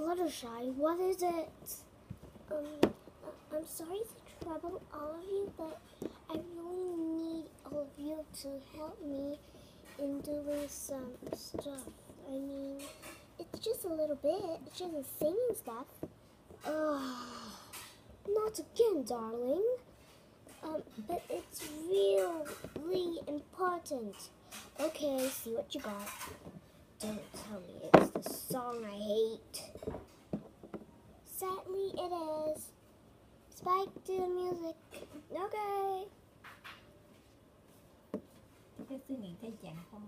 Fluttershy, what is it? I'm sorry to trouble all of you, but I really need all of you to help me in doing some stuff. I mean, it's just a little bit. It's just the singing stuff. Not again, darling. But it's really important. Okay, see what you got. Don't tell me it's the song I hate. Sadly, it is. Spike, do the music. Okay. 这是你在讲话。